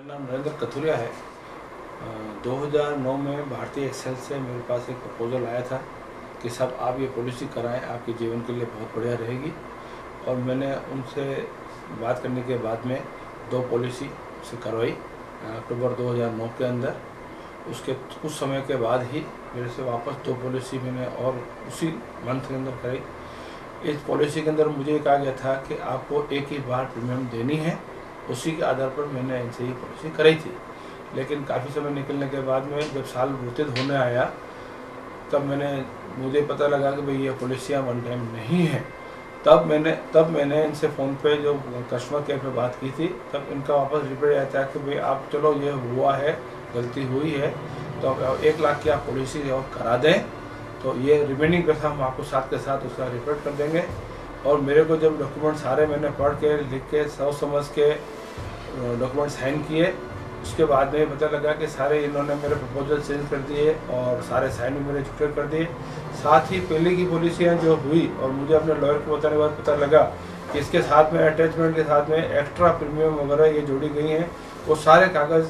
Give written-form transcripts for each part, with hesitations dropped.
मेरा नाम नरेंद्र कथुरिया है। 2009 में भारतीय एक्सेल से मेरे पास एक प्रपोज़ल आया था कि साहब आप ये पॉलिसी कराएं, आपके जीवन के लिए बहुत बढ़िया रहेगी। और मैंने उनसे बात करने के बाद में 2 पॉलिसी से करवाई अक्टूबर 2009 के अंदर। उसके कुछ समय के बाद ही मेरे से वापस 2 पॉलिसी मैंने और उसी मंथ के अंदर कराई। इस पॉलिसी के अंदर मुझे कहा गया था कि आपको एक ही बार प्रीमियम देनी है, उसी के आधार पर मैंने इनसे ये पॉलिसी कराई थी। लेकिन काफ़ी समय निकलने के बाद में जब साल व्यतीत होने आया तब मुझे पता लगा कि भाई ये पॉलिसियाँ वन टाइम नहीं है। तब मैंने इनसे फ़ोन पे जो कस्टमर केयर पे बात की थी, तब इनका वापस रिप्लाई आया था कि भाई आप चलो ये हुआ है, गलती हुई है, तो आप 1 लाख की आप पॉलिसी और करा दें, तो ये रिमेनिंग पैसा हम आपको साथ के साथ उसका रिफंड कर देंगे। और मेरे को जब डॉक्यूमेंट सारे मैंने पढ़ के लिख के सोच समझ के डॉक्यूमेंट साइन किए, उसके बाद में पता लगा कि सारे इन्होंने मेरे प्रपोजल चेंज कर दिए और सारे साइन भी मेरे झूठे कर दिए। साथ ही पहले की पॉलिसियाँ जो हुई और मुझे अपने लॉयर को बताने के बाद पता लगा कि इसके साथ में अटैचमेंट के साथ में एक्स्ट्रा प्रीमियम वगैरह ये जोड़ी गई हैं, वो सारे कागज़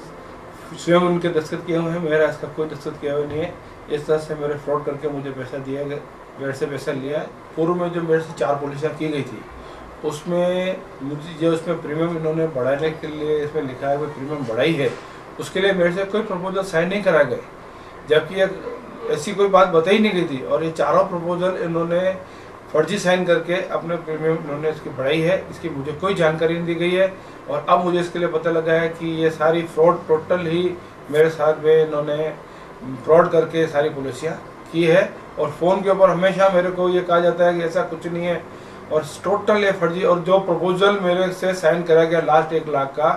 स्वयं उनके दस्तखत किए हुए हैं, मेरा इसका कोई दस्तखत किया हुआ नहीं है। इस तरह से मेरे फ्रॉड करके मुझे पैसा दिया गया, मेरे से पैसा लिया। पूर्व में जो मेरे से 4 पॉलिसियाँ की गई थी उसमें मुझे जो इसमें प्रीमियम इन्होंने बढ़ाने के लिए इसमें लिखा है वो प्रीमियम बढ़ाई है, उसके लिए मेरे से कोई प्रपोजल साइन नहीं करा गए, जबकि ऐसी कोई बात बताई नहीं गई थी। और ये चारों प्रपोजल इन्होंने फर्जी साइन करके अपने प्रीमियम इन्होंने इसकी बढ़ाई है, इसकी मुझे कोई जानकारी नहीं दी गई है। और अब मुझे इसके लिए पता लगा है कि ये सारी फ्रॉड टोटल ही मेरे साथ में इन्होंने फ्रॉड करके सारी पॉलिसियाँ की है। और फ़ोन के ऊपर हमेशा मेरे को ये कहा जाता है कि ऐसा कुछ नहीं है, और टोटल ये फर्जी। और जो प्रपोजल मेरे से साइन करा गया लास्ट 1 लाख का,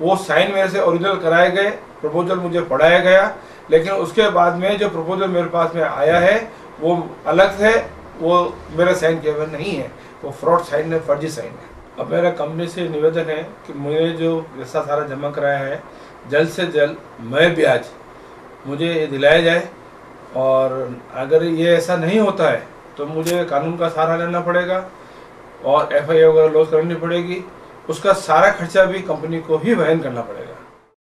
वो साइन मेरे से ओरिजिनल कराए गए, प्रपोजल मुझे पढ़ाया गया, लेकिन उसके बाद में जो प्रपोजल मेरे पास में आया है वो अलग है, वो मेरा साइन किया हुआ नहीं है, वो फ्रॉड साइन है, फर्जी साइन है। अब मेरा कंपनी से निवेदन है कि मुझे जो पैसा सारा जमा कराया है जल्द से जल्द मैं ब्याज मुझे दिलाया जाए। और अगर ये ऐसा नहीं होता है तो मुझे कानून का सहारा लेना पड़ेगा और FIR वगैरह लॉन्च करनी पड़ेगी, उसका सारा खर्चा भी कंपनी को ही वहन करना पड़ेगा।